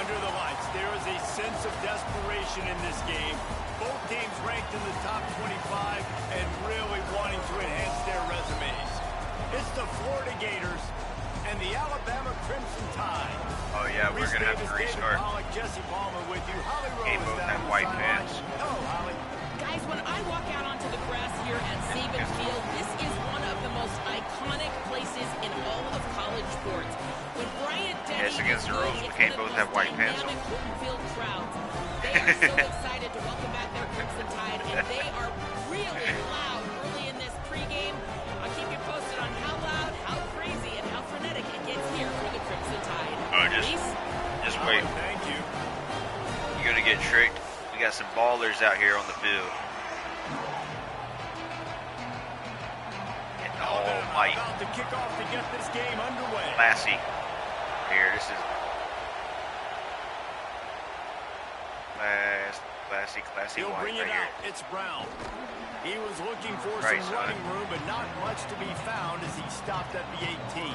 Under the lights, there is a sense of desperation in this game. Both teams ranked in the top 25 and really wanting to enhance their resumes. It's the Florida Gators and the Alabama Crimson Tide. Oh yeah, we're going to have to restart. Jesse Palmer with you. Holly They both have white pants. Hello, Holly. Guys, when I walk out onto the grass here at Saban Field, this is one of the most iconic places in all of college sports. When Bryant Denny Yes, against the rules, we can't both have white pants on. Field crowds, they are so excited to welcome back their Crimson Tide, and they are really loud early in this pregame. I'll keep you posted on how loud, how crazy, and how frenetic it gets here for the Crimson Tide. Just wait. Thank you. You're going to get tricked. We got some ballers out here on the field. And all might. About to kick off to get this game underway. Classy. Here, this is classy He'll white bring right it here. out. It's Brown. He was looking for Right, some son. running room, but not much to be found as he stopped at the 18.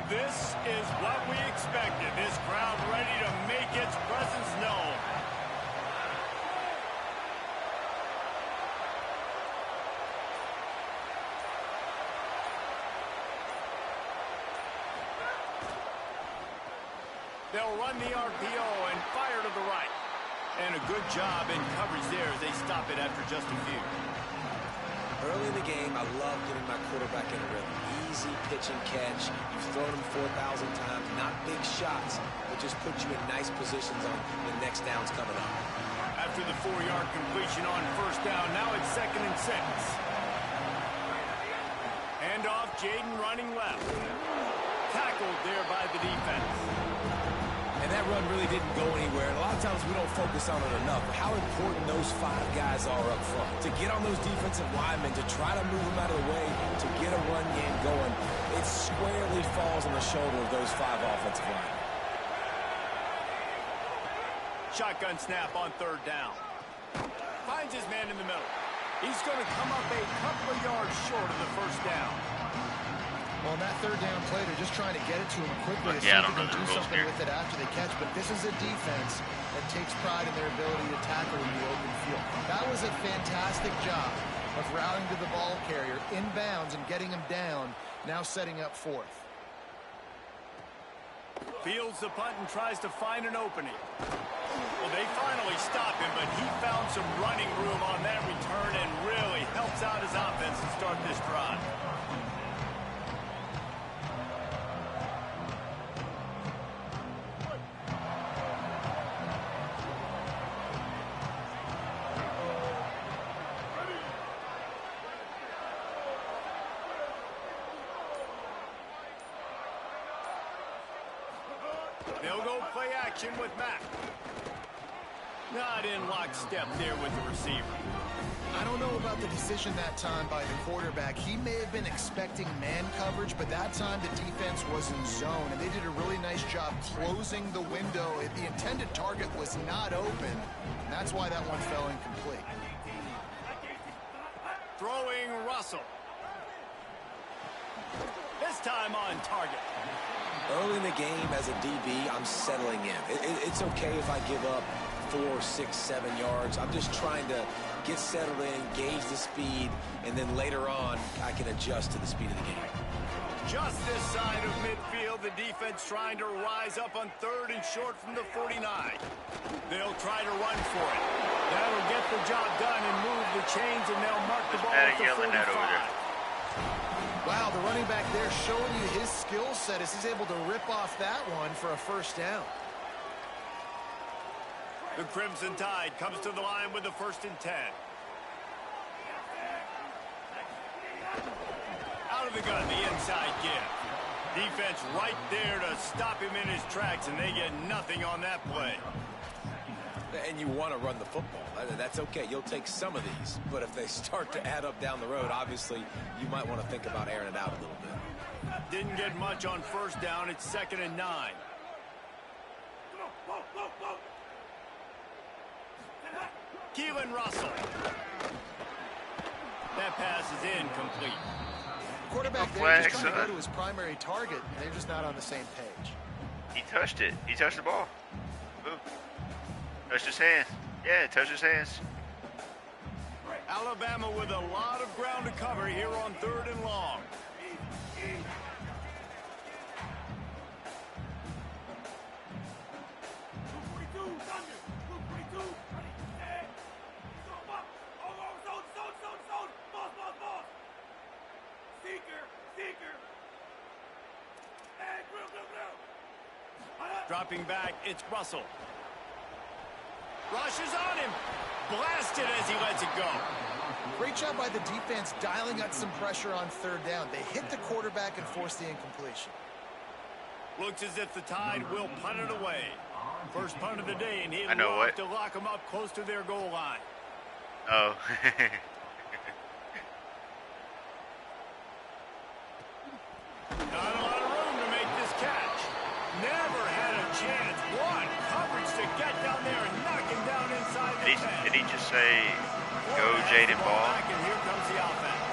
This is what we expected. This crowd ready to make its presence known. They'll run the RPO and fire to the right. And a good job in coverage there as they stop it after just a few. Early in the game, I love getting my quarterback in a rhythm. Easy pitch and catch. You've thrown him 4,000 times. Not big shots, but just put you in nice positions on the next downs coming up. After the 4-yard completion on first down, now it's 2nd and 6. Hand off, Jaden running left. Tackled there by the defense. And that run really didn't go anywhere. And a lot of times we don't focus on it enough. But how important those 5 guys are up front. To get on those defensive linemen, to try to move them out of the way, to get a run game going, it squarely falls on the shoulder of those 5 offensive linemen. Shotgun snap on 3rd down. Finds his man in the middle. He's going to come up a couple of yards short of the first down. Well, on that 3rd down play, they're just trying to get it to him quickly to see Yeah, if they can do something here. with it after they catch. But this is a defense that takes pride in their ability to tackle in the open field. That was a fantastic job of routing to the ball carrier inbounds and getting him down, now setting up 4th. Fields the punt and tries to find an opening. Well, they finally stop him, but he found some running room on that return and really helps out his offense to start this drive. They'll go play action with Mack. Not in lockstep there with the receiver. I don't know about the decision that time by the quarterback. He may have been expecting man coverage, but that time the defense was in zone, and they did a really nice job closing the window. The intended target was not open, and that's why that one fell incomplete. Throwing Russell. This time on target. Early in the game, as a DB, I'm settling in. It's okay if I give up 4, 6, 7 yards. I'm just trying to get settled in, gauge the speed, and then later on, I can adjust to the speed of the game. Just this side of midfield, the defense trying to rise up on 3rd and short from the 49. They'll try to run for it. That'll get the job done and move the chains, and they'll mark the ball at the 45. Wow, the running back there showing you his skill set as he's able to rip off that one for a 1st down. The Crimson Tide comes to the line with the 1st and 10. Out of the gun, the inside give. Defense right there to stop him in his tracks, and they get nothing on that play. And you want to run the football. That's okay. You'll take some of these. But if they start to add up down the road, obviously, you might want to think about airing it out a little bit. Didn't get much on 1st down. It's 2nd and 9. Keelan Russell. That pass is incomplete. Quarterback there just trying to go to his primary target, and they're just not on the same page. He touched it. He touched the ball. Ooh. Touched his hands. Yeah, touched his hands. Alabama with a lot of ground to cover here on 3rd and long. Dropping back, it's Russell. Rushes on him. Blasted as he lets it go. Great job by the defense dialing up some pressure on 3rd down. They hit the quarterback and forced the incompletion. Looks as if the Tide will punt it away. First punt of the day, and he'll have to lock them up close to their goal line. Oh. Not a lot of room to make this catch. Never had a chance. One coverage to get down there and knock him down inside the 10. Did he just say, go Jaden Ball? Back and here comes the offense.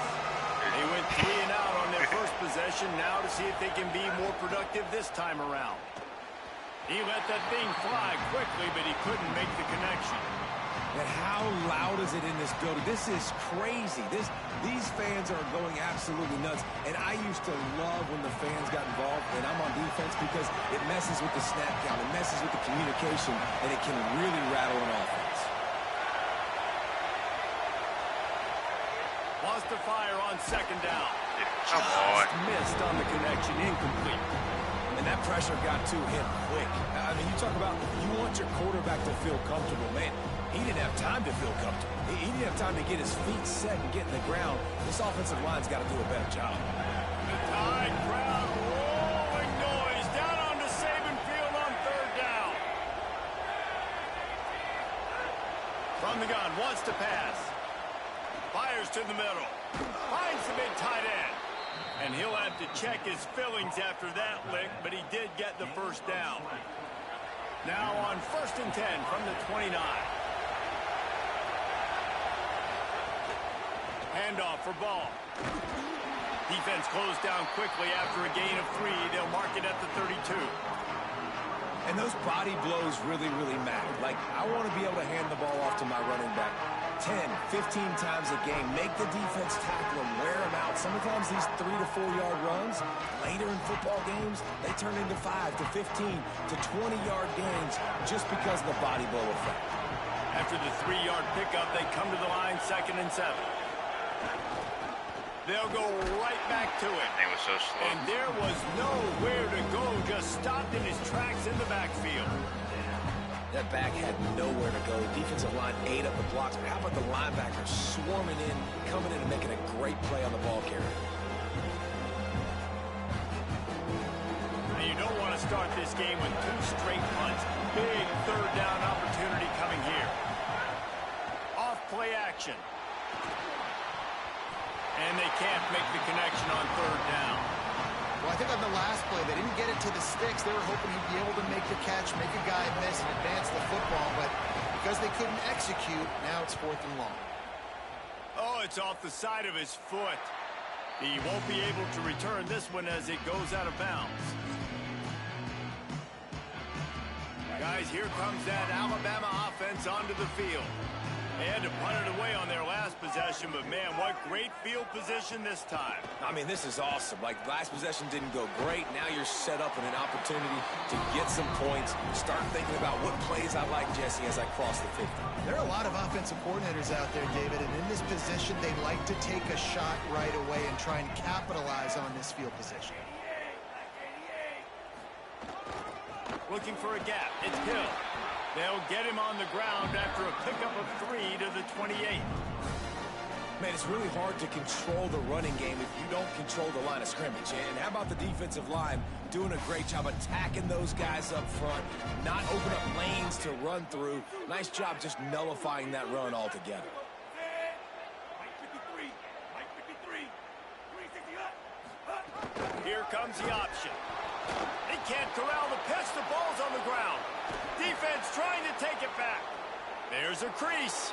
They went 3 and out on their first possession. Now to see if they can be more productive this time around. He let that thing fly quickly, but he couldn't make the connection. And how loud is it in this building? This is crazy. These fans are going absolutely nuts. And I used to love when the fans got involved, and I'm on defense, because it messes with the snap count, it messes with the communication, and it can really rattle an offense. Lost the fire on 2nd down. Come on. Missed on the connection, incomplete. And that pressure got to him quick. I mean, you talk about you want your quarterback to feel comfortable. Man, he didn't have time to feel comfortable. He didn't have time to get his feet set and get in the ground. This offensive line's got to do a better job. The Tide crowd rolling noise down onto Saban Field on 3rd down. From the gun, wants to pass. Fires to the middle. Finds the big tight end. And he'll have to check his fillings after that lick, but he did get the first down. Now on 1st and 10 from the 29. Handoff for Ball. Defense closed down quickly after a gain of 3. They'll mark it at the 32. And those body blows really, really matter. Like, I want to be able to hand the ball off to my running back 10, 15 times a game. Make the defense tackle them, wear them out. Sometimes these 3 to 4 yard runs, later in football games, they turn into 5 to 15 to 20 yard gains just because of the body blow effect. After the 3-yard pickup, they come to the line 2nd and 7. They'll go right back to it. They were so slow. And there was nowhere to go, just stopped in his tracks in the backfield. That back had nowhere to go. Defensive line ate up the blocks. But how about the linebackers swarming in, coming in and making a great play on the ball carrier? Now you don't want to start this game with 2 straight punts. Big 3rd down opportunity coming here. Off play action. And they can't make the connection on 3rd down. Well, I think on the last play, they didn't get it to the sticks. They were hoping he'd be able to make the catch, make a guy miss, and advance the football. But because they couldn't execute, now it's 4th and long. Oh, it's off the side of his foot. He won't be able to return this one as it goes out of bounds. Guys, here comes that Alabama offense onto the field. They had to punt it away on their last possession, but man, what great field position this time. I mean, this is awesome. Like, last possession didn't go great. Now you're set up in an opportunity to get some points. Start thinking about what plays I like, Jesse, as I cross the 50. There are a lot of offensive coordinators out there, David, and in this position, they like to take a shot right away and try and capitalize on this field position. Looking for a gap. It's Hill. They'll get him on the ground after a pickup of 3 to the 28. Man, it's really hard to control the running game if you don't control the line of scrimmage. And how about the defensive line doing a great job attacking those guys up front, not open up lanes to run through. Nice job just nullifying that run altogether. Here comes the option. They can't corral the pitch. The ball's on the ground. Defense trying to take it back. There's a crease.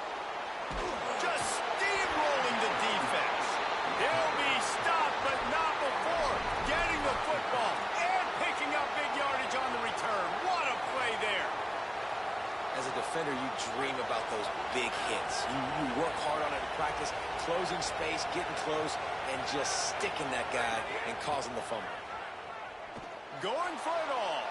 Just steamrolling the defense. He'll be stopped, but not before getting the football and picking up big yardage on the return. What a play there. As a defender, you dream about those big hits. You work hard on it in practice, closing space, getting close, and just sticking that guy and causing the fumble. Going for it all.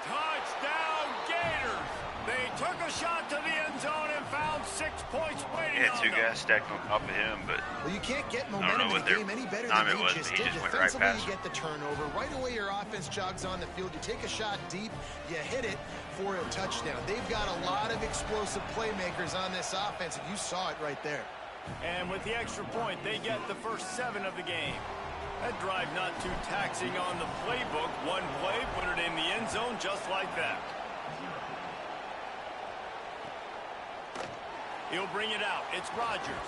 Touchdown, Gators. They took a shot to the end zone and found 6 points waiting Yeah, on two them. guys stacked on top of him, but Well, you can't get I don't momentum know in what the game any better than it they was, just but he did. just went right Defensively, past you him. get the turnover. Right away, your offense jogs on the field. You take a shot deep, you hit it for a touchdown. They've got a lot of explosive playmakers on this offense, and you saw it right there. And with the extra point, they get the first 7 of the game. That drive not too taxing on the playbook. One play, put it in the end zone just like that. He'll bring it out. It's Rodgers.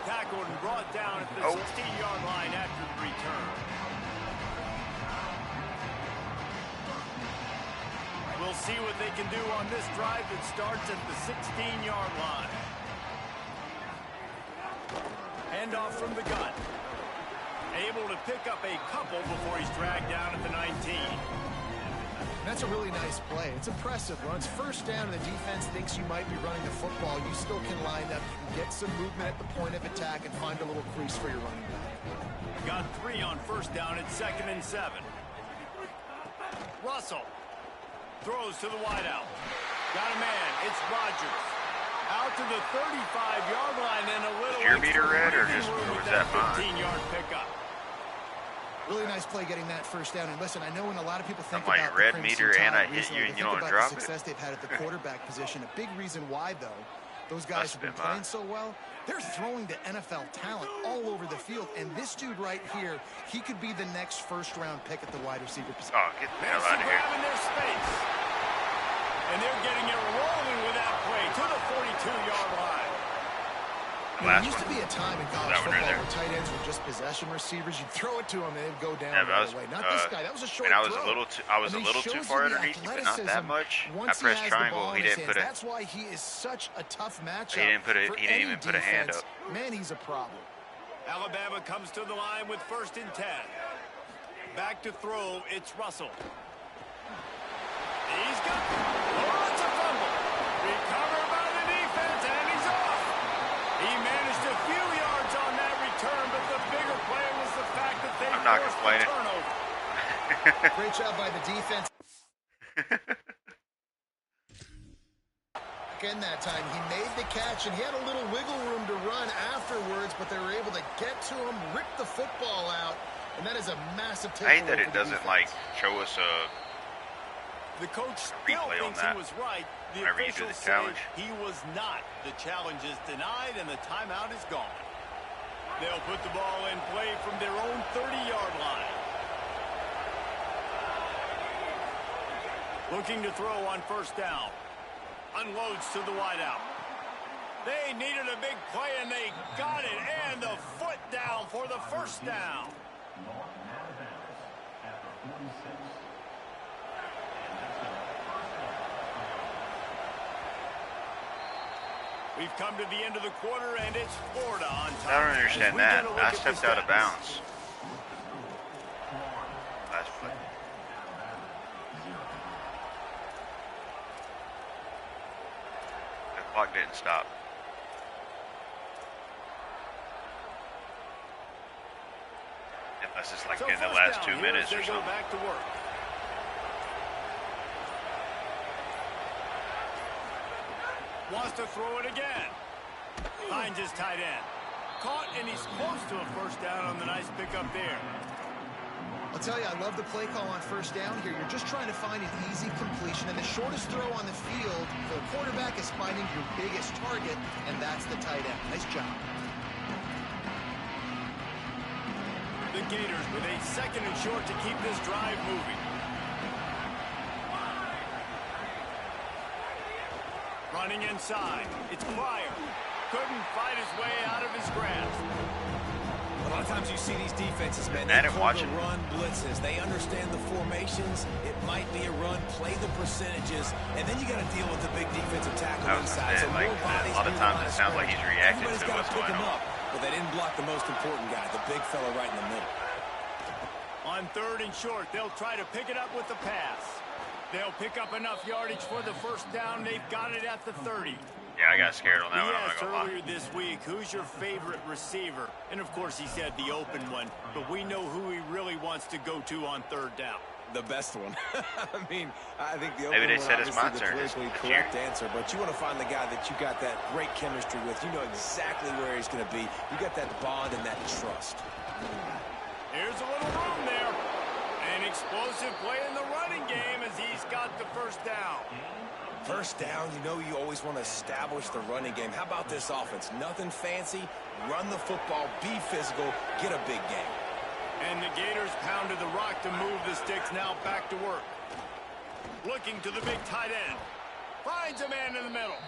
Tackled and brought down at the 16-yard line after the return. We'll see what they can do on this drive that starts at the 16-yard line. Handoff from the gun. Able to pick up a couple before he's dragged down at the 19. That's a really nice play. It's impressive. Runs first down, and the defense thinks you might be running the football. You still can line up. You can get some movement at the point of attack and find a little crease for your running back. Got 3 on first down at 2nd and 7. Russell throws to the wideout. Got a man. It's Rodgers. Out to the 35-yard line and a little. Was your meter red or was that mine? 15-yard pickup. Really nice play getting that first down. And listen, I know when a lot of people think I'm like about red the Crimson meter and Tide I hit recently, you they and you think don't about drop the it. success they've had at the quarterback position. A big reason why, though, those guys Must have been have been playing so well. They're throwing to NFL talent all over the field. And this dude right here, he could be the next first-round pick at the wide receiver position. Oh, get the hell Messi out of here. grabbing their space. And they're getting it rolling with that play to the 42-yard line. There used to be a time in college That one right football there. where tight ends were just possession receivers. You'd throw it to them and they'd go down Yeah, but right away. Not this guy. That was a short and I was throw. a little too, I was a And he little shows too you far the underneath, but not that athleticism much. I once he pressed has the triangle. ball in He his didn't hands. put a. That's why he is such a tough matchup. He didn't put a. for He didn't any even put a hand defense. up. Man, he's a problem. Alabama comes to the line with 1st and 10. Back to throw, it's Russell. He's got it's a fumble. Recovered by the defense, and he's off. He managed a few yards on that return, but the bigger play was the fact that they I'm not forced the complaining. turnover. Great job by the defense. Again that time, he made the catch, and he had a little wiggle room to run afterwards, but they were able to get to him, rip the football out, and that is a massive takeaway. I hate that for it the doesn't defense. like show us The coach still replay on thinks that he was right. The whenever you do officials the say challenge. he was not. The challenge is denied, and the timeout is gone. They'll put the ball in play from their own 30-yard line. Looking to throw on first down. Unloads to the wideout. They needed a big play, and they got it. And the foot down for the first down. We've come to the end of the quarter, and it's Florida on top. I don't understand As we that. get a look I at the stepped out of stats. bounds. Last play. The clock didn't stop. Unless it's like So in the first last down 2 here as minutes they or go something. back to work. Wants to throw it again. Finds his tight end. Caught, and he's close to a first down on the nice pickup there. I'll tell you, I love the play call on first down here. You're just trying to find an easy completion, and the shortest throw on the field for a quarterback is finding your biggest target, and that's the tight end. Nice job. The Gators with a 2nd and short to keep this drive moving. Running inside. It's Pryor. Couldn't fight his way out of his grasp. What lot of times you see these defenses, man, Mad they at call watching. the run blitzes. They understand the formations. It might be a run, play the percentages, and then you got to deal with the big defensive tackle I was inside. saying, like, more bodies a lot of near the times line it of sounds like scrimmage. he's reacting Everybody's to gotta what's pick going him on. up, but they didn't block the most important guy, the big fella right in the middle. On 3rd and short, they'll try to pick it up with the pass. They'll pick up enough yardage for the first down. They've got it at the 30. Yeah, I got scared on that He one. I'm asked not gonna lie. earlier this week, who's your favorite receiver? And of course he said the open one, but we know who he really wants to go to on 3rd down. The best one. I mean, I think the Maybe open they one said it's obviously my the turn this politically year. correct answer, but you want to find the guy that you got that great chemistry with. You know exactly where he's going to be. You got that bond and that trust. Here's a little room there. An explosive play in the running game as he's got the first down. First down, you know you always want to establish the running game. How about this offense? Nothing fancy. Run the football, be physical, get a big game. And the Gators pounded the rock to move the sticks. Now back to work. Looking to the big tight end. Finds a man in the middle.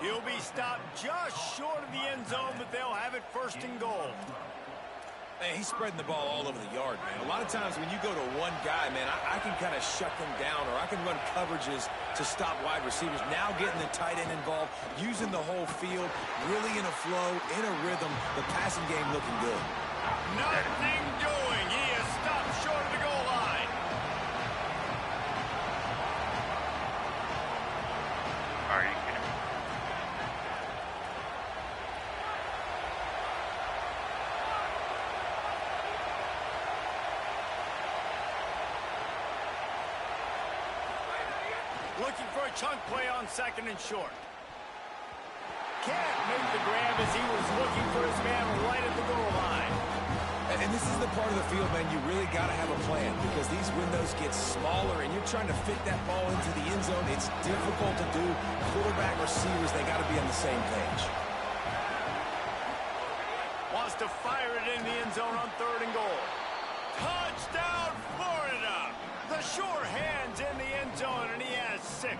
He'll be stopped just short of the end zone, but they'll have it 1st and goal. Man, he's spreading the ball all over the yard, man. A lot of times when you go to one guy, man, I can kind of shut them down, or I can run coverages to stop wide receivers. Now getting the tight end involved, using the whole field, really in a flow, in a rhythm. The passing game looking good. Nothing doing. He is stopped short of the goal line. Are you kidding me? Looking for a chunk play on 2nd and short. Can't make the grab as he was looking for his man right at the goal line. And this is the part of the field, man, you really got to have a plan because these windows get smaller and you're trying to fit that ball into the end zone. It's difficult to do. Quarterback, receivers, they got to be on the same page. Wants to fire it in the end zone on 3rd and goal. Touchdown, Florida! The sure hands in the end zone, and he has 6.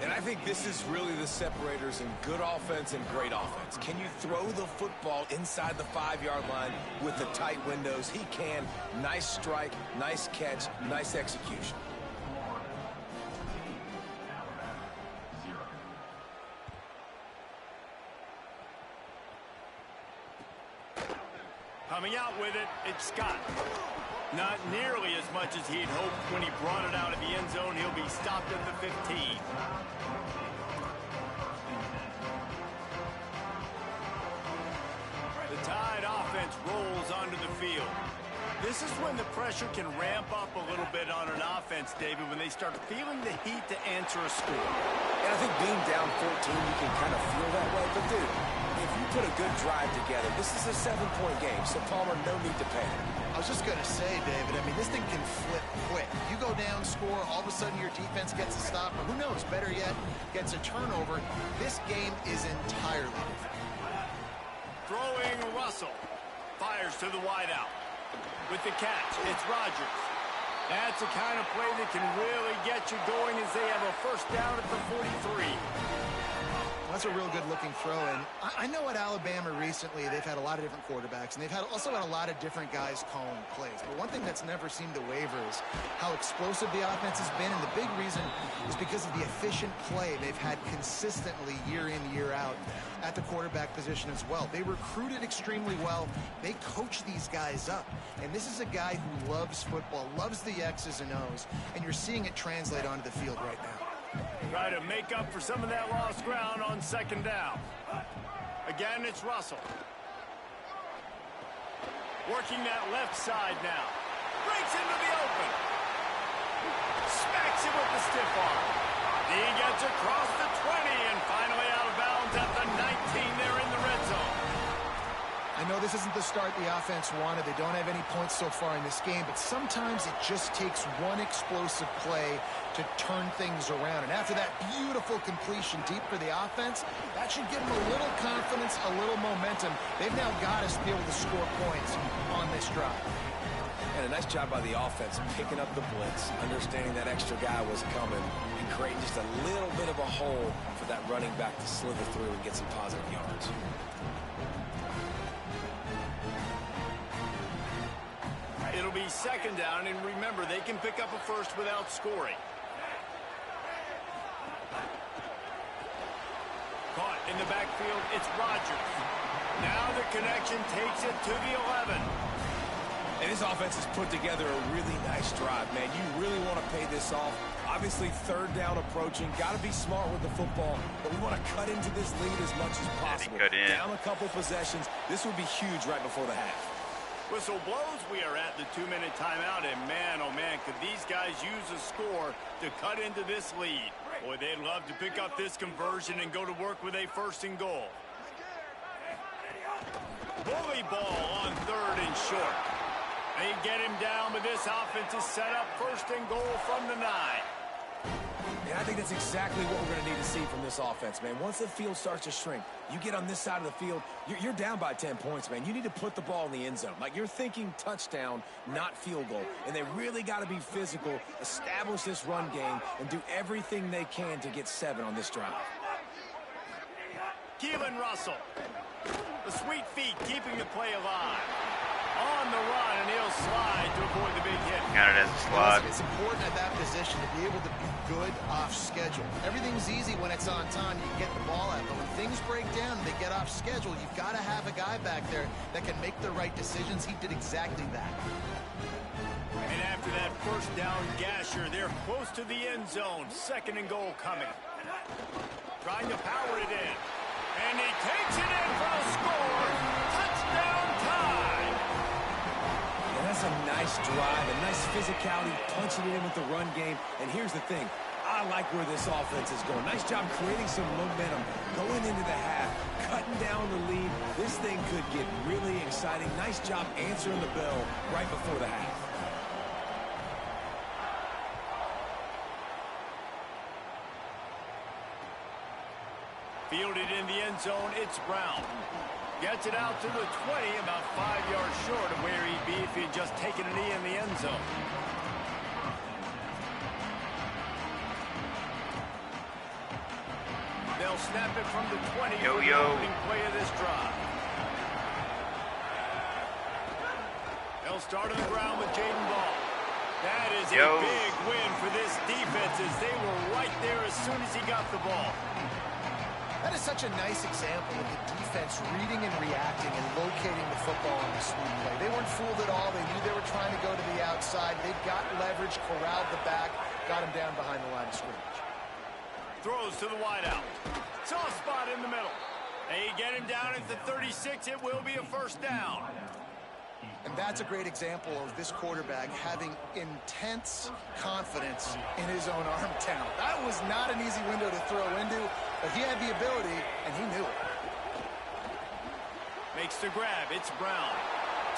And I think this is really the separators in good offense and great offense. Can you throw the football inside the 5-yard line with the tight windows? He can. Nice strike, nice catch, nice execution. Coming out with it, it's Scott. Not nearly as much as he'd hoped when he brought it out of the end zone. He'll be stopped at the 15. The Tide offense rolls onto the field. This is when the pressure can ramp up a little bit on an offense, David, when they start feeling the heat to answer a score. And I think being down 14, you can kind of feel that way. But, dude, if you put a good drive together, this is a 7-point game, so Palmer, no need to panic. I was just going to say, David, I mean, this thing can flip quick. You go down, score, all of a sudden your defense gets a stop, or who knows, better yet, gets a turnover. This game is entirely different. Throwing Russell. Fires to the wideout. With the catch, it's Rodgers. That's the kind of play that can really get you going as they have a first down at the 43. That's a real good-looking throw, and I know at Alabama recently they've had a lot of different quarterbacks, and they've also had a lot of different guys calling plays. But one thing that's never seemed to waver is how explosive the offense has been, and the big reason is because of the efficient play they've had consistently year in, year out at the quarterback position as well. They recruited extremely well. They coach these guys up, and this is a guy who loves football, loves the X's and O's, and you're seeing it translate onto the field right now. Try to make up for some of that lost ground on 2nd down. Again, it's Russell. Working that left side now. Breaks into the open. Smacks him with the stiff arm. He gets across the 20 and finally out of bounds at the 19 there in the red zone. I know this isn't the start the offense wanted. They don't have any points so far in this game, but sometimes it just takes one explosive play to turn things around. And after that beautiful completion deep for the offense, that should give them a little confidence, a little momentum. They've now got to be able to score points on this drive. And a nice job by the offense picking up the blitz, understanding that extra guy was coming, and creating just a little bit of a hole for that running back to slither through and get some positive yards. second down, and remember, they can pick up a first without scoring. Caught in the backfield, it's Rodgers. Now the connection takes it to the 11. And this offense has put together a really nice drive, man. You really want to pay this off. Obviously, third down approaching. Got to be smart with the football, but we want to cut into this lead as much as possible. Down a couple possessions. This would be huge right before the half. Whistle blows, we are at the 2-minute timeout, and man, oh man, could these guys use a score to cut into this lead. Boy, they'd love to pick up this conversion and go to work with a first and goal. Bully ball on third and short. They get him down, but this offense is set up first and goal from the 9. And I think that's exactly what we're going to need to see from this offense, man. Once the field starts to shrink, you get on this side of the field, you're down by 10 points, man. You need to put the ball in the end zone. Like, you're thinking touchdown, not field goal. And they really got to be physical, establish this run game, and do everything they can to get 7 on this drive. Keelan Russell. The sweet feet keeping the play alive. On the run, and he'll slide to avoid the big hit. Counted as a slide. It's important at that position to be able to be good off schedule. Everything's easy when it's on time. You get the ball out. But when things break down and they get off schedule, you've got to have a guy back there that can make the right decisions. He did exactly that. And after that first down gasher, they're close to the end zone. Second and goal coming. Trying to power it in. And he takes it in for a score. Touchdown time. And that's a nice drive, a nice physicality, punching it in with the run game. And here's the thing. I like where this offense is going. Nice job creating some momentum going into the half, cutting down the lead. This thing could get really exciting. Nice job answering the bell right before the half. Fielded in the end zone, it's Brown. Gets it out to the 20, about 5 yards short of where he'd be if he'd just taken a knee in the end zone. They'll snap it from the 20 for the opening play of this drive. They'll start on the ground with Jaden Ball. That is a big win for this defense as they were right there as soon as he got the ball. That is such a nice example of the defense reading and reacting and locating the football on the sweep play. They weren't fooled at all. They knew they were trying to go to the outside. They've got leverage, corralled the back, got him down behind the line of scrimmage. Throws to the wideout. Soft spot in the middle. They get him down at the 36. It will be a first down. And that's a great example of this quarterback having intense confidence in his own arm talent. That was not an easy window to throw into, but he had the ability, and he knew it. Makes the grab. It's Brown.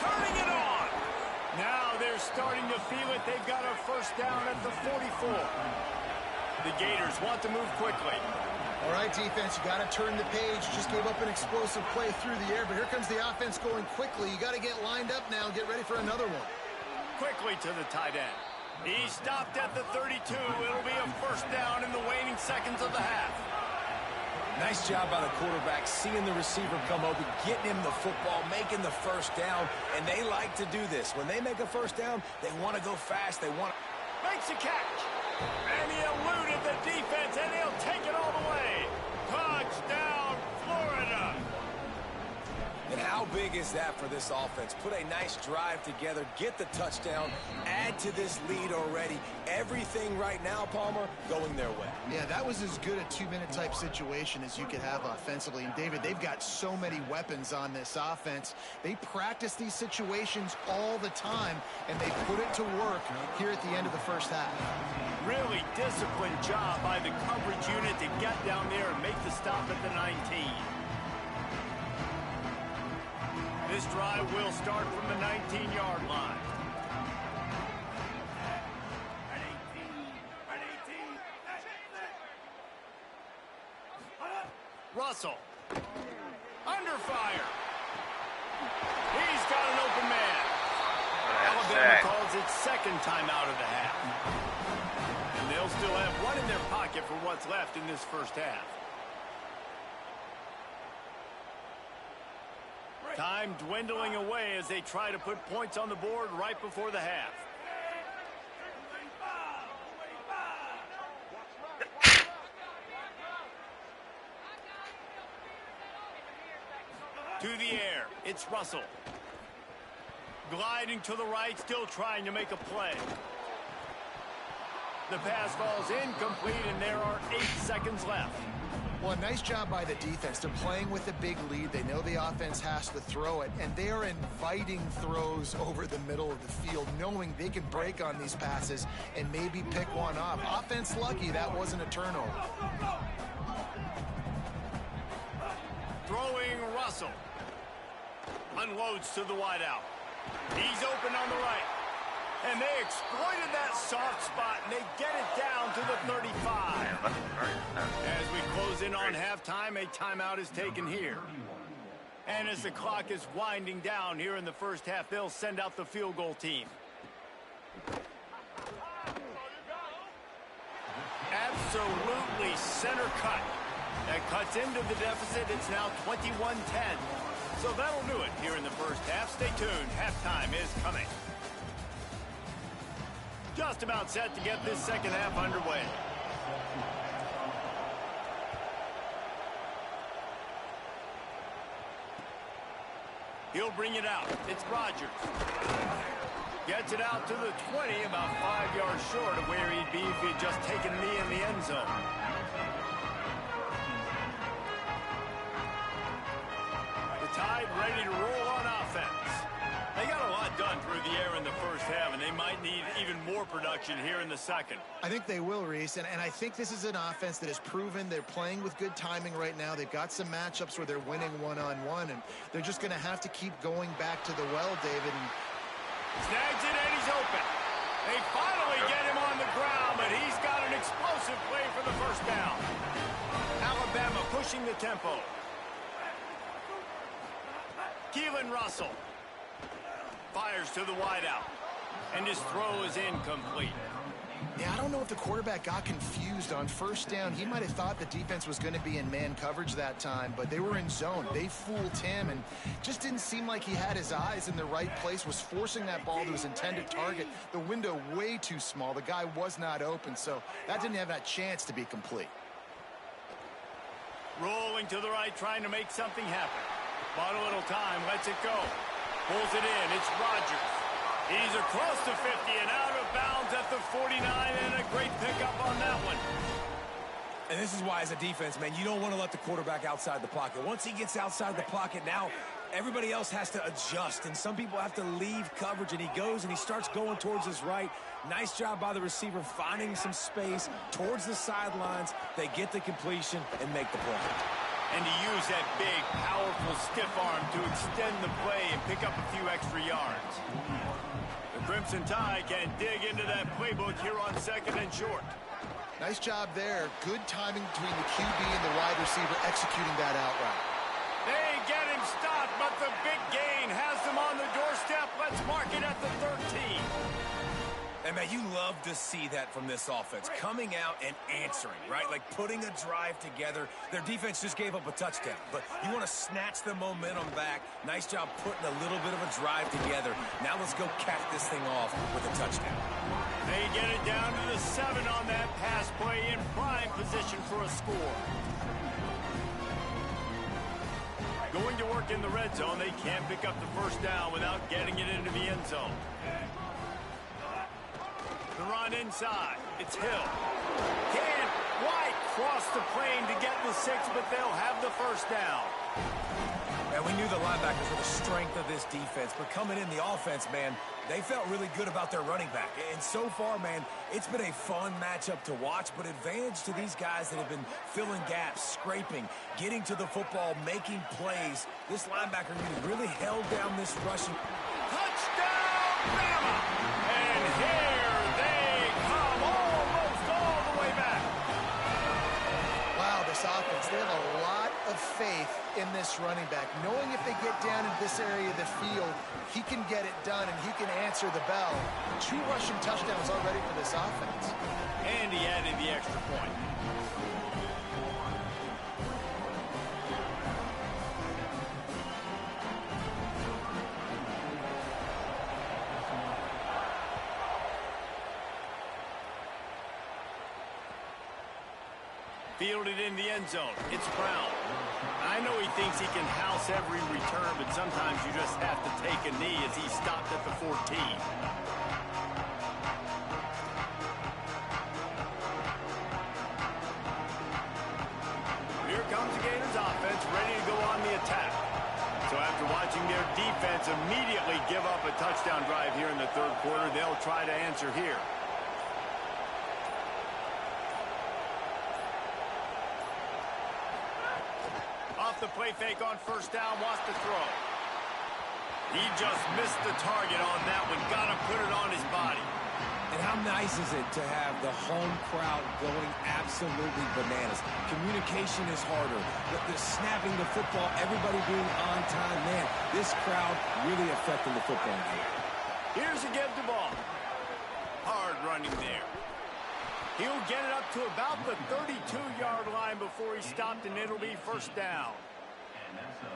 Turning it on. Now they're starting to feel it. They've got a first down at the 44. The Gators want to move quickly. All right, defense, you got to turn the page. Just gave up an explosive play through the air, but here comes the offense going quickly. You got to get lined up now and get ready for another one. Quickly to the tight end. He stopped at the 32. It'll be a first down in the waning seconds of the half. Nice job by the quarterback, seeing the receiver come open, getting him the football, making the first down, and they like to do this. When they make a first down, they want to go fast. They want to... Makes a catch. And he eluded the defense, and he'll take it all the way. Touchdown, Florida. And how big is that for this offense? Put a nice drive together, get the touchdown, add to this lead already. Everything right now, Palmer, going their way. Yeah, that was as good a two-minute type situation as you could have offensively. And, David, they've got so many weapons on this offense. They practice these situations all the time, and they put it to work here at the end of the first half. Really disciplined job by the coverage unit to get down there and make the stop at the 19. This drive will start from the 19-yard line. Russell. Under fire. He's got an open man. Alabama calls it second time out of the half. And they'll still have one in their pocket for what's left in this first half. Time dwindling away as they try to put points on the board right before the half. To the air, it's Russell. Gliding to the right, still trying to make a play. The pass falls incomplete, and there are 8 seconds left. Well, a nice job by the defense. They're playing with a big lead. They know the offense has to throw it, and they are inviting throws over the middle of the field, knowing they can break on these passes and maybe pick one off. Offense lucky that wasn't a turnover. Throwing Russell. Unloads to the wideout. He's open on the right. And they exploited that soft spot, and they get it down to the 35. As we close in on halftime, a timeout is taken here. And as the clock is winding down here in the first half, they'll send out the field goal team. Absolutely center cut. That cuts into the deficit. It's now 21-10. So that'll do it here in the first half. Stay tuned. Halftime is coming. Just about set to get this second half underway. He'll bring it out. It's Rodgers. Gets it out to the 20, about 5 yards short of where he'd be if he had just taken me in the end zone. The Tide ready to roll on offense. They got a lot done through the air in the first half, and they might need even more production here in the second. I think they will, Reese, and I think this is an offense that has proven they're playing with good timing right now. They've got some matchups where they're winning one-on-one, and they're just going to have to keep going back to the well, David. And snags it, and he's open. They finally get him on the ground, but he's got an explosive play for the first down. Alabama pushing the tempo. Keelan Russell fires to the wideout, and his throw is incomplete. Yeah, I don't know if the quarterback got confused on first down. He might have thought the defense was going to be in man coverage that time, but they were in zone. They fooled him, and just didn't seem like he had his eyes in the right place, was forcing that ball to his intended target. The window way too small. The guy was not open, so that didn't have that chance to be complete. Rolling to the right, trying to make something happen. Bought a little time, lets it go. Pulls it in, it's Rodgers. He's across the 50 and out of bounds at the 49, and a great pickup on that one. And this is why, as a defense, man, you don't want to let the quarterback outside the pocket. Once he gets outside the pocket, now everybody else has to adjust, and some people have to leave coverage, and he goes and he starts going towards his right. Nice job by the receiver finding some space towards the sidelines. They get the completion and make the play. And to use that big, powerful, stiff arm to extend the play and pick up a few extra yards. The Crimson Tide can dig into that playbook here on second and short. Nice job there. Good timing between the QB and the wide receiver executing that out route. They get him stopped, but the big gain has them on the doorstep. Let's mark it at the 13. And, man, you love to see that from this offense, coming out and answering, right? Like putting a drive together. Their defense just gave up a touchdown, but you want to snatch the momentum back. Nice job putting a little bit of a drive together. Now let's go cap this thing off with a touchdown. They get it down to the 7 on that pass play, in prime position for a score. Going to work in the red zone, they can't pick up the first down without getting it into the end zone. The run inside. It's Hill. Can't quite cross the plane to get the 6, but they'll have the first down. And we knew the linebackers were the strength of this defense, but coming in the offense, man, they felt really good about their running back. And so far, man, it's been a fun matchup to watch, but advantage to these guys that have been filling gaps, scraping, getting to the football, making plays. This linebacker really held down this rushing. Touchdown, Bama! And here they come, almost all the way back. Wow, this offense, they have a lot of faith in this running back, knowing if they get down into this area of the field, he can get it done and he can answer the bell. 2 rushing touchdowns already for this offense. And he added the extra point. Fielded in the end zone. It's Brown. I know he thinks he can house every return, but sometimes you just have to take a knee as he stopped at the 14. Here comes the Gators offense, ready to go on the attack. So after watching their defense immediately give up a touchdown drive here in the third quarter, they'll try to answer here. Off the play fake on first down, wants to throw. He just missed the target on that one. Got to put it on his body. And how nice is it to have the home crowd going absolutely bananas? Communication is harder. The snapping the football, everybody being on time. Man, this crowd really affecting the football game. Here's a give the ball. Hard running there. He'll get it up to about the 32-yard line before he stopped, and it'll be first down.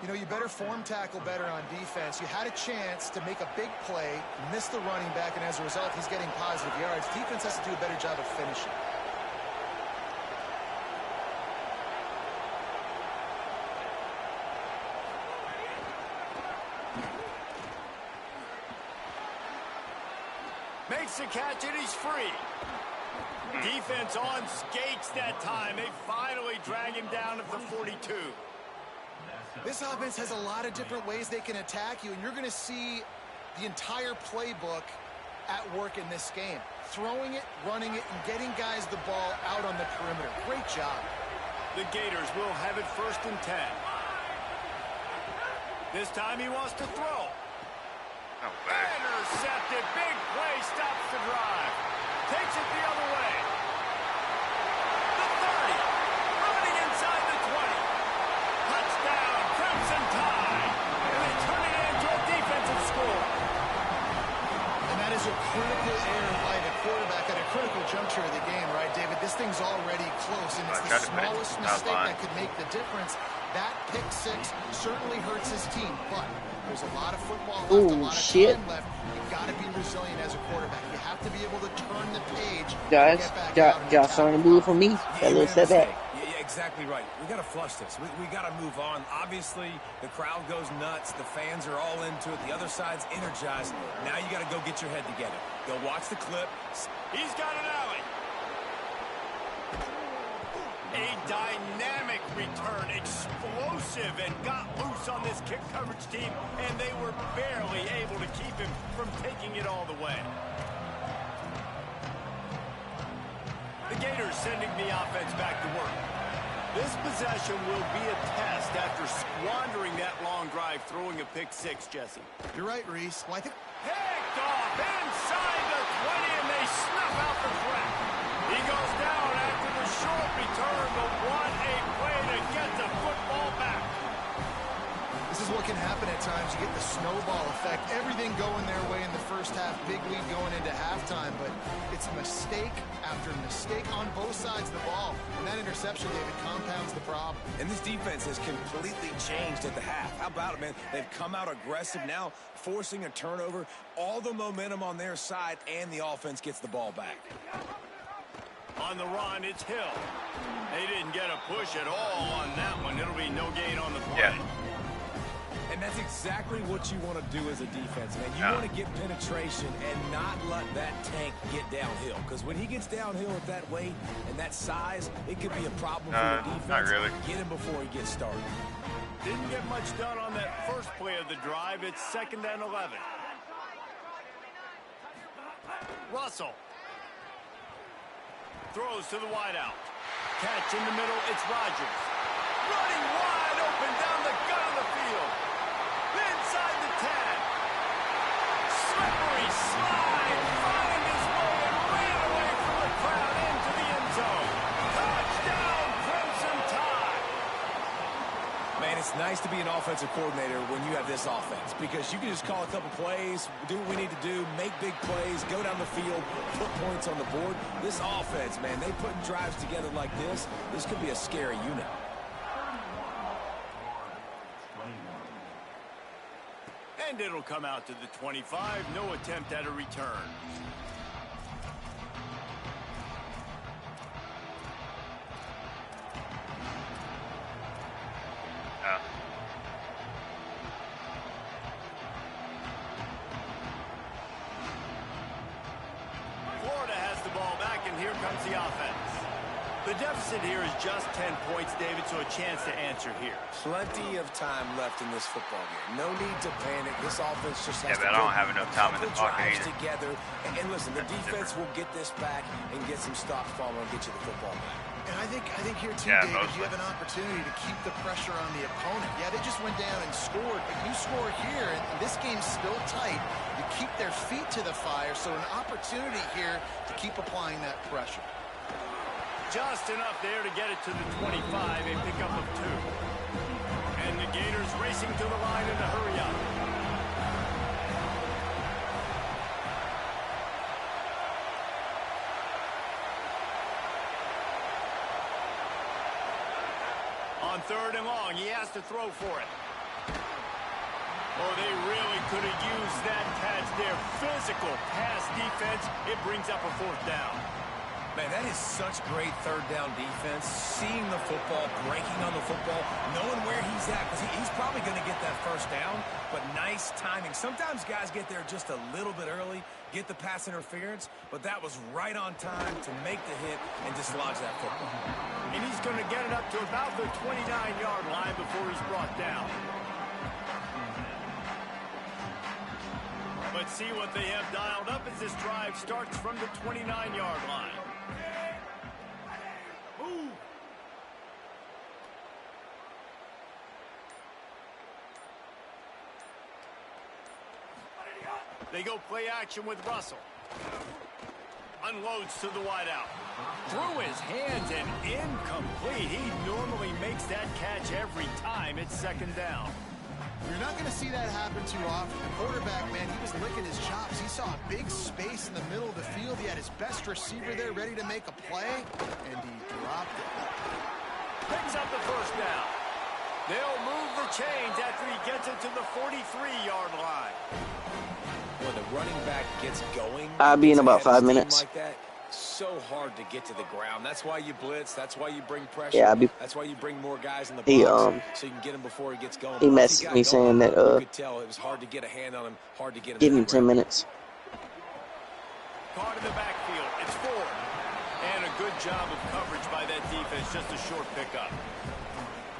You know, you better form tackle better on defense. You had a chance to make a big play, miss the running back, and as a result, he's getting positive yards. Defense has to do a better job of finishing. Makes the catch, and he's free. Defense on skates that time. They finally drag him down at the 42. This offense has a lot of different ways they can attack you, and you're going to see the entire playbook at work in this game. Throwing it, running it, and getting guys the ball out on the perimeter. Great job. The Gators will have it 1st and 10. This time he wants to throw. Intercepted. Big play stops the drive. Takes it the other way. The 30. Running inside the 20. Touchdown, Crimson Tide. And they turn it into a defensive score. And that is a critical error by the quarterback at a critical juncture of the game, right, David? This thing's already close, and it's the smallest mistake that could make the difference. That pick six certainly hurts his team, but there's a lot of football left, a lot of time left. You've got to be resilient as a quarterback. You have to be able to turn the page. Guys, y'all starting to move for me. That little setback. Yeah, exactly right. We got to flush this. We got to move on. Obviously, the crowd goes nuts. The fans are all into it. The other side's energized. Now you got to go get your head together. Go watch the clip. He's got an alley. A dynamic return, explosive, and got loose on this kick coverage team, and they were barely able to keep him from taking it all the way. The Gators sending the offense back to work. This possession will be a test after squandering that long drive, throwing a pick six, Jesse. You're right, Reese. Well, I think picked off inside the 20, and they snuff out the threat. He goes down after the short return, but what a play to get the football back. this is what can happen at times. You get the snowball effect. Everything going their way in the first half. Big lead going into halftime, but it's mistake after mistake on both sides of the ball. And that interception, David, compounds the problem. And this defense has completely changed at the half. How about it, man? They've come out aggressive now, forcing a turnover. All the momentum on their side, and the offense gets the ball back. On the run, it's Hill. They didn't get a push at all on that one. It'll be no gain on the play. Yeah. And that's exactly what you want to do as a defense, man. You want to get penetration and not let that tank get downhill. Because when he gets downhill at that weight and that size, it could be a problem for your defense. Not really. Get him before he gets started. Didn't get much done on that first play of the drive. It's 2nd and 11. Russell. Throws to the wideout. Catch in the middle, it's Rodgers. Running wide open down the gut of the field. Inside the 10. Slippery slide. Find his way and ran away from the crowd into the end zone. Touchdown, Crimson Tide. Man, it's nice to be an offensive coordinator when you have this offense, because you can just call a couple plays, do what we need to do, make big plays, go down the field, put points on the board. This offense, man, they put drives together like this. This could be a scary unit. And it'll come out to the 25. No attempt at a return. here comes the offense. The deficit here is just 10 points, David, so a chance to answer here. Plenty of time left in this football game. No need to panic. This offense just has to but I don't have enough time in the pocket drives together. And listen, the defense will get this back and get some stops following and get you the football back. And I think here too, David, you have an opportunity to keep the pressure on the opponent. Yeah, they just went down and scored, but you score here, and this game's still tight. You keep their feet to the fire, so an opportunity here to keep applying that pressure. Just enough there to get it to the 25, a pickup of 2. And the Gators racing to the line in a hurry up. On 3rd and long, he has to throw for it. Oh, they really could have used that pass there. Physical pass defense. It brings up a 4th down. Man, that is such great 3rd down defense. Seeing the football, breaking on the football, knowing where he's at, because he's probably going to get that 1st down, but nice timing. Sometimes guys get there just a little bit early, get the pass interference, but that was right on time to make the hit and dislodge that football. And he's going to get it up to about the 29-yard line before he's brought down. But see what they have dialed up as this drive starts from the 29-yard line. They go play action with Russell. Unloads to the wideout. Through his hands and incomplete. He normally makes that catch every time. It's 2nd down. You're not going to see that happen too often. The quarterback, man, he was licking his chops. He saw a big space in the middle of the field. He had his best receiver there ready to make a play, and he dropped it. Picks up the 1st down. They'll move the chains after he gets it to the 43-yard line. When the running back gets going, I'll be in about 5 minutes. Like that, so hard to get to the ground. That's why you blitz. That's why you bring pressure. Yeah, that's why you bring more guys in the he, box so you can get him before he gets going. He messaged me saying that you could tell it was hard to get a hand on him, hard to get him. Give him 10 minutes. Caught in the backfield. It's 4. And a good job of coverage by that defense. Just a short pickup.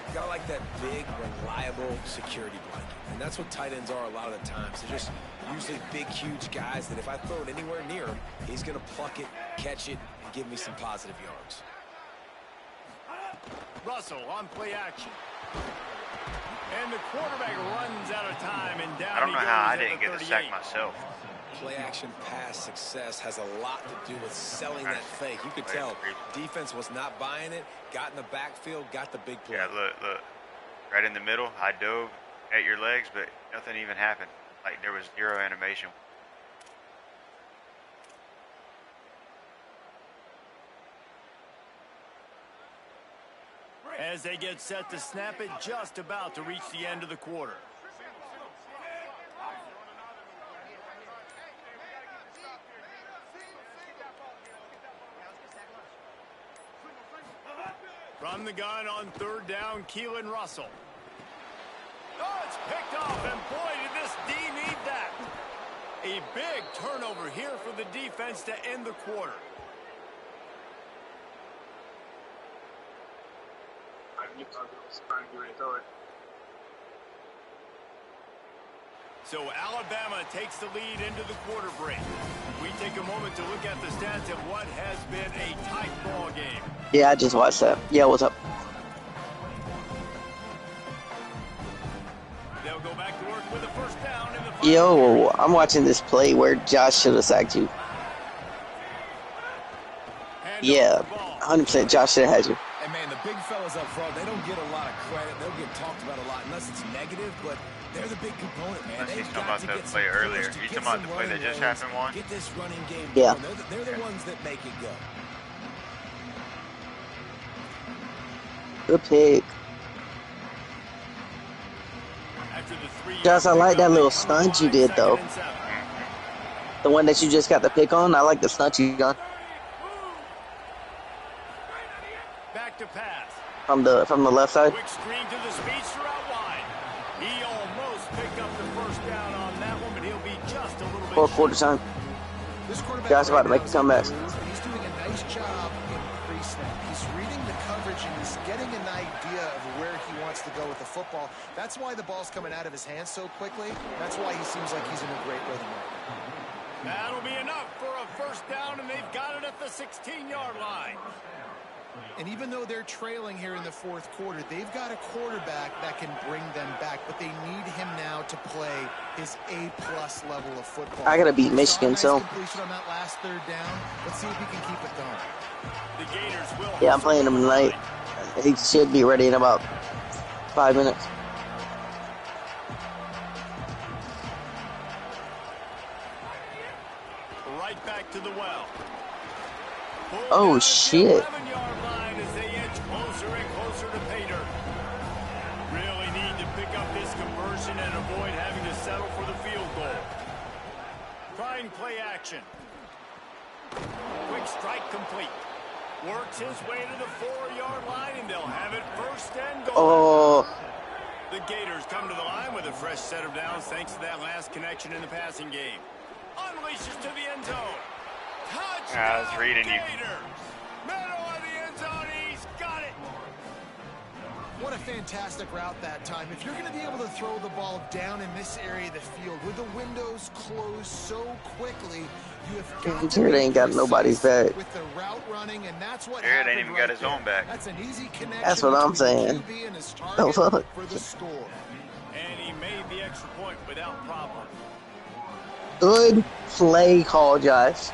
You gotta like that big, reliable security blanket. And that's what tight ends are a lot of the times. They're just usually big, huge guys that if I throw it anywhere near him, he's going to pluck it, catch it, and give me some positive yards. Russell on play action. And the quarterback runs out of time and down. I don't know how I he goes didn't get the 38. sack myself. Play action pass success has a lot to do with selling that fake. You could tell defense was not buying it, got in the backfield, got the big play. Yeah, look. Right in the middle, I dove at your legs, but nothing even happened. Like there was 0 animation. As they get set to snap it, just about to reach the end of the quarter. From the gun on 3rd down, Keelan Russell. Oh, it's picked off, and boy, did this D need that. A big turnover here for the defense to end the quarter. So Alabama takes the lead into the quarter break. We take a moment to look at the stats of what has been a tight ball game. Yeah, I just watched that. Yeah, what's up? They'll go back to work with a 1st down in the final. Yo, I'm watching this play where Josh should have sacked you. Yeah, 100% Josh should have had you. And man, the big fellas up front, they don't get a lot of credit. They'll get talked about a lot unless it's negative, but they're the big component, man. He's talking about the play earlier. He's talking about the play that just happened one. Get this running game yeah. going. They're the ones that make it go. Good pick. Josh, I like that little stunt you did, though. The one that you just got the pick on, I like the stunt you got. Back to pass. From the left side. Quick screen to the speedster out wide. He almost picked up the 1st down on that one, but he'll be just a little bit. 4 quarter time. Josh about to make a comeback. He's doing a nice job in pre-snap. He's reading the coverage and he's getting an idea of where he wants to go with the football. That's why the ball's coming out of his hands so quickly. That's why he seems like he's in a great rhythm right now. That'll be enough for a first down, and they've got it at the 16-yard line. And even though they're trailing here in the fourth quarter, they've got a quarterback that can bring them back, but they need him now to play his A-plus level of football. I gotta beat Michigan, so. Completion on that last third down. Let's see if he can keep it going. The Gators will. Yeah, I'm playing him tonight. He should be ready in about 5 minutes. Right back to the well. Oh, shit. 11-yard line as they inch closer and closer to pay dirt. Really need to pick up this conversion and avoid having to settle for the field goal. Trying play action. Quick strike complete. Works his way to the 4-yard line, and they'll have it first and goal. Oh. The Gators come to the line with a fresh set of downs thanks to that last connection in the passing game. Unleashes to the end zone. Touchdown, I was reading you. Gators. Middle of the end zone, he's got it. What a fantastic route that time. If you're going to be able to throw the ball down in this area of the field with the windows closed so quickly, you have got to Jared ain't got nobody's back. with the route running, and that's what Jared ain't happened even right got his there. own back. That's an easy connection. That's what I'm between saying. QB and his The target fuck? for the score. And he made the extra point without problem. Good play call, Josh.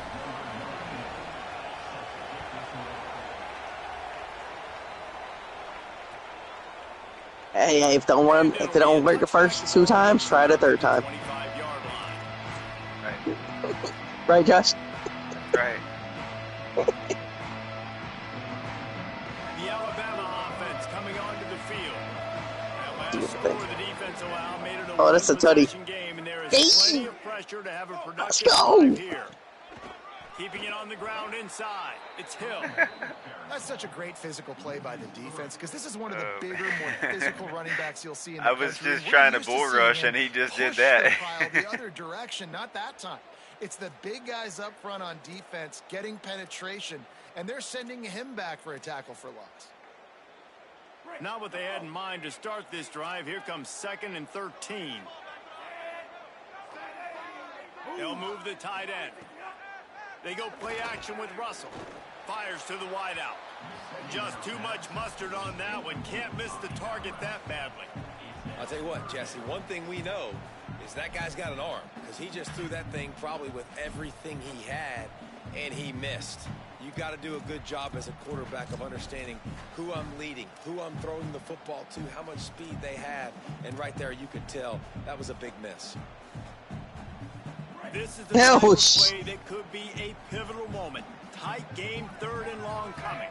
Hey, if they don't work the first 2 times, try it a third time. 25-yard line. Right. Right, Josh? Right. The Alabama offense coming onto the field. That last score the defense allowed made it a Oh, that's a tutty. game, and there is Hey! plenty of pressure to have a Let's productive go! drive here. Keeping it on the ground inside. It's Hill. That's such a great physical play by the defense because this is one of the bigger, more physical running backs you'll see in the I was country. just We're trying to used bull seeing rush, him and he just did push that. the pile the other direction, not that time. It's the big guys up front on defense getting penetration, and they're sending him back for a tackle for loss. Not what they had in mind to start this drive. Here comes 2nd and 13. They'll move the tight end. They go play action with Russell. Fires to the wideout. Just too much mustard on that one. Can't miss the target that badly. I'll tell you what, Jesse, one thing we know is that guy's got an arm because he just threw that thing probably with everything he had, and he missed. You got to do a good job as a quarterback of understanding who I'm leading, who I'm throwing the football to, how much speed they have, and right there you could tell that was a big miss. This is the type of play that could be a pivotal moment. Tight game, 3rd and long coming.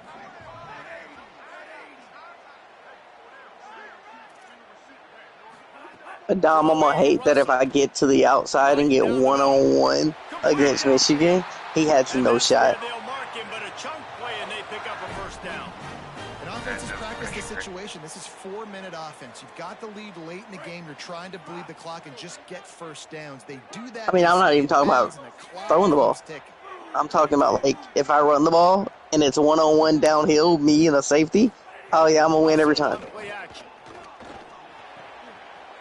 Dom, I'm gonna hate that if I get to the outside and get one-on-one against Michigan, he has no shot. They'll mark him, but a chunk play, and they pick up a first down. And offense has practiced the situation. This is 4-minute offense. You've got the lead late in the game. You're trying to bleed the clock and just get first downs. They do that. I mean, I'm not even talking about throwing the ball. I'm talking about, like, if I run the ball and it's one-on-one downhill, me and a safety, oh, yeah, I'm going to win every time. Play action.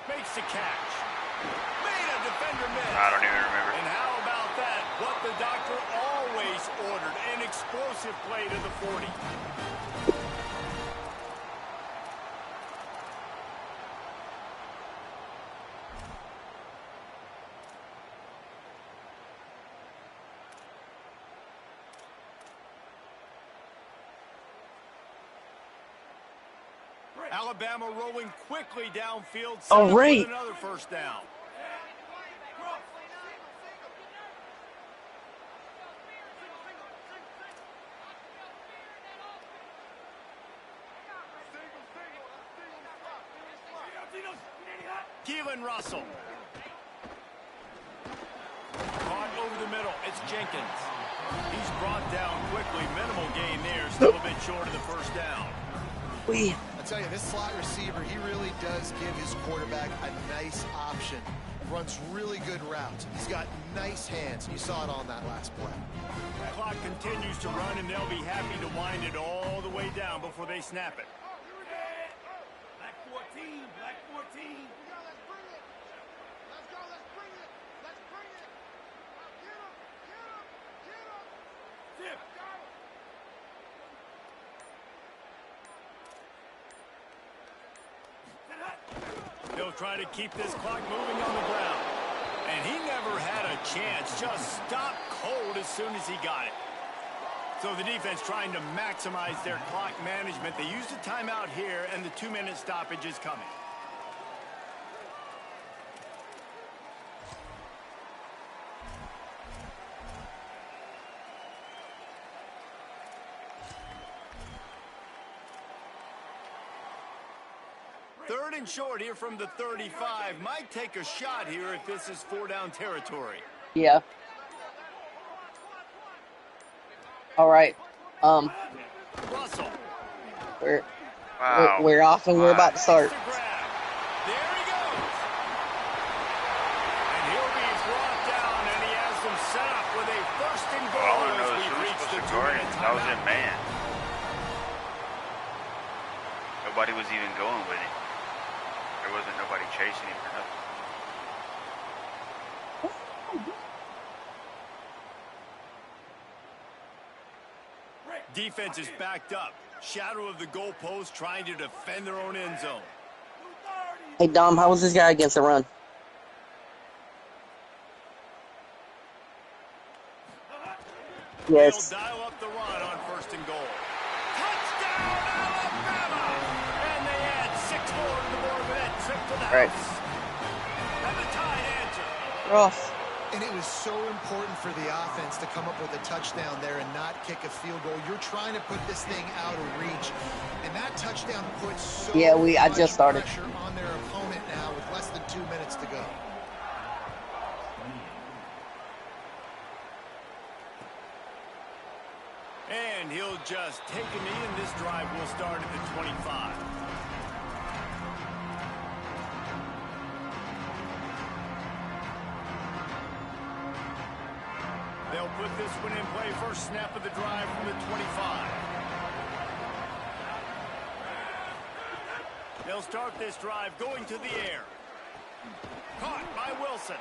Makes the catch. Made a defender miss. I don't even remember. And how about that? What the doctor always ordered. An explosive play to the 40. Alabama rolling quickly downfield. All right. Another first down. Keelan Russell. Caught over the middle. It's Jenkins. He's brought down quickly. Minimal gain there. Still a bit short of the first down. I tell you, this slot receiver, he really does give his quarterback a nice option. runs really good routes. He's got nice hands. You saw it on that last play. The clock continues to run, and they'll be happy to wind it all the way down before they snap it. Black 14, black 14. They'll try to keep this clock moving on the ground. And he never had a chance. Just stopped cold as soon as he got it. So the defense trying to maximize their clock management. They used a timeout here, and the 2-minute stoppage is coming. Third and short here from the 35. Might take a shot here if this is 4-down territory. Yeah. All right. Russell. We're off and we're about to start. There he goes. And he'll be brought down, and he has them set up with a first and goal. All I know as is we who was reach supposed the to guard 2-minute him. That was timeout. in man. Nobody was even going with it. There wasn't nobody chasing him or nothing. Defense is backed up. Shadow of the goalpost, trying to defend their own end zone. Hey, Dom, how was this guy against the run? Yes. They'll dial up the run on first and goal. Touchdown, Alabama! And they add 6 more to the board with that trip to the Right. house. And the Tide answer. Ross. And it was so important for the offense to come up with a touchdown there and not kick a field goal. You're trying to put this thing out of reach. And that touchdown puts so I much just started. pressure on their opponent now with less than 2 minutes to go. And he'll just take a knee, and this drive will start at the 25. They'll put this one in play. First snap of the drive from the 25. They'll start this drive going to the air. Caught by Wilson.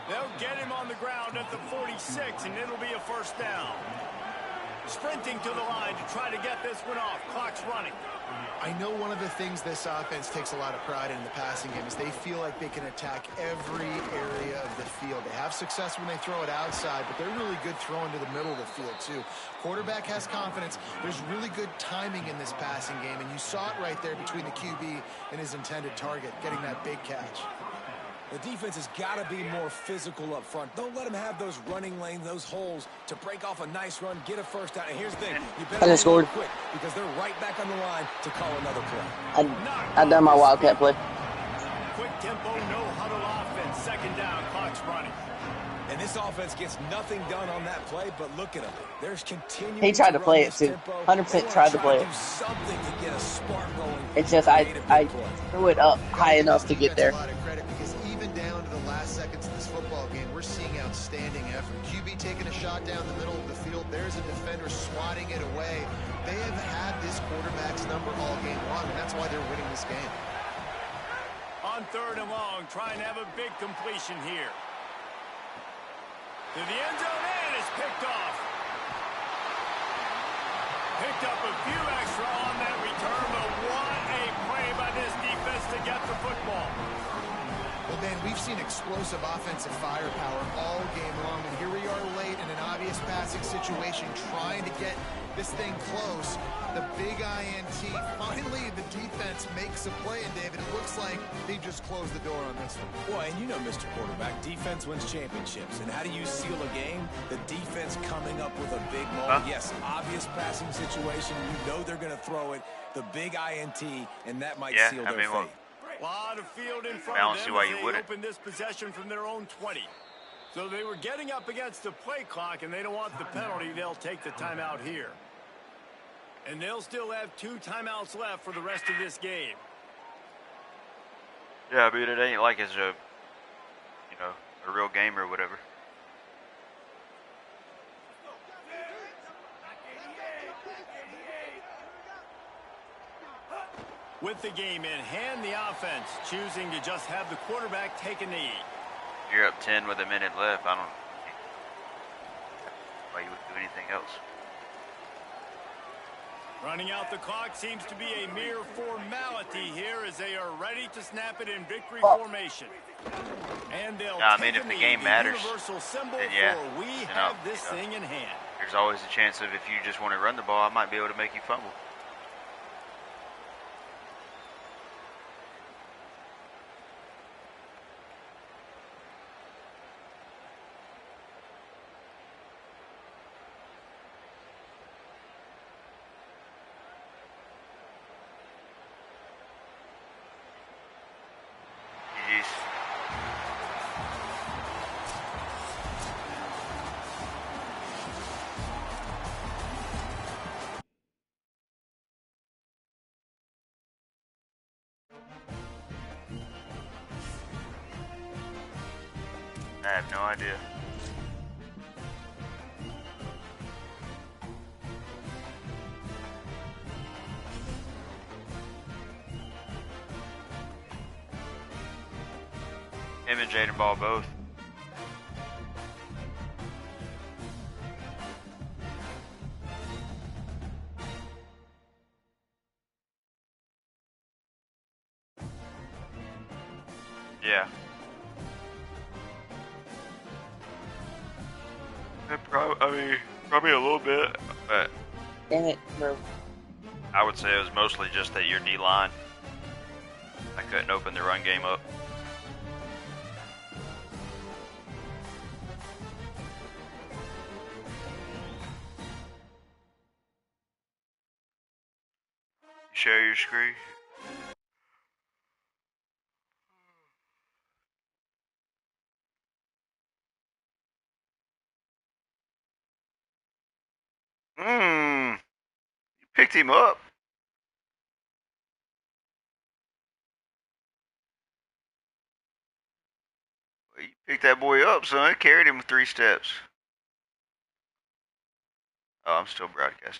They'll get him on the ground at the 46, and it'll be a first down. Sprinting to the line to try to get this one off. Clock's running. I know one of the things this offense takes a lot of pride in the passing game is they feel like they can attack every area of the field. They have success when they throw it outside, but they're really good throwing to the middle of the field too. Quarterback has confidence. There's really good timing in this passing game, and you saw it right there between the QB and his intended target, getting that big catch. The defense has got to be more physical up front. Don't let them have those running lanes, those holes to break off a nice run, get a first down. And here's the thing, you better I just scored quick because they're right back on the line to call another play. I done my Wildcat play. Quick tempo, no huddle offense. Second down, clock's running. And this offense gets nothing done on that play, but look at him. There's continuing He tried to run play it this too. tempo. 100% tried to play it. Do something to get a spark going. It's just I threw it up high enough to get there. A lot of credit because even down to the last seconds of this football game, we're seeing outstanding effort. QB taking a shot down the middle of the field. There's a defender swatting it away. They have had this quarterback's number all game long, and that's why they're winning this game. On third and long, trying to have a big completion here. To the end zone, and it's picked off. Picked up a few extra on that return, but what a play by this defense to get the football. Well, Ben, we've seen explosive offensive firepower all game long, and here we are late in an obvious passing situation trying to get this thing close. The big INT. Finally, the defense makes a play, and David, it looks like they just closed the door on this one. Well, and you know, Mr. Quarterback, defense wins championships. And how do you seal a game? The defense coming up with a big moment. Yes, obvious passing situation. You know they're going to throw it. The big INT, and that might seal their fate. A lot of field in front I don't of see them why as you they wouldn't. open this possession from their own 20. So they were getting up against the play clock, and they don't want the penalty. They'll take the timeout here. And they'll still have 2 timeouts left for the rest of this game. Yeah, but it ain't like it's a a real game or whatever. With the game in hand, the offense choosing to just have the quarterback take a knee. You're up 10 with a minute left. I don't know why you would do anything else. Running out the clock seems to be a mere formality here as they are ready to snap it in victory formation. And they'll take if a the knee, game matters, universal symbol then yeah, for we then have this thing in hand. There's always a chance of if you just want to run the ball, I might be able to make you fumble. I have no idea. Him and Jaden Ball both. Yeah. Probably a little bit, but Damn it, bro. I would say it was mostly just that your D-line. I couldn't open the run game up. Share your screen. You picked him up. You picked that boy up, son. Carried him 3 steps. Oh, I'm still broadcasting.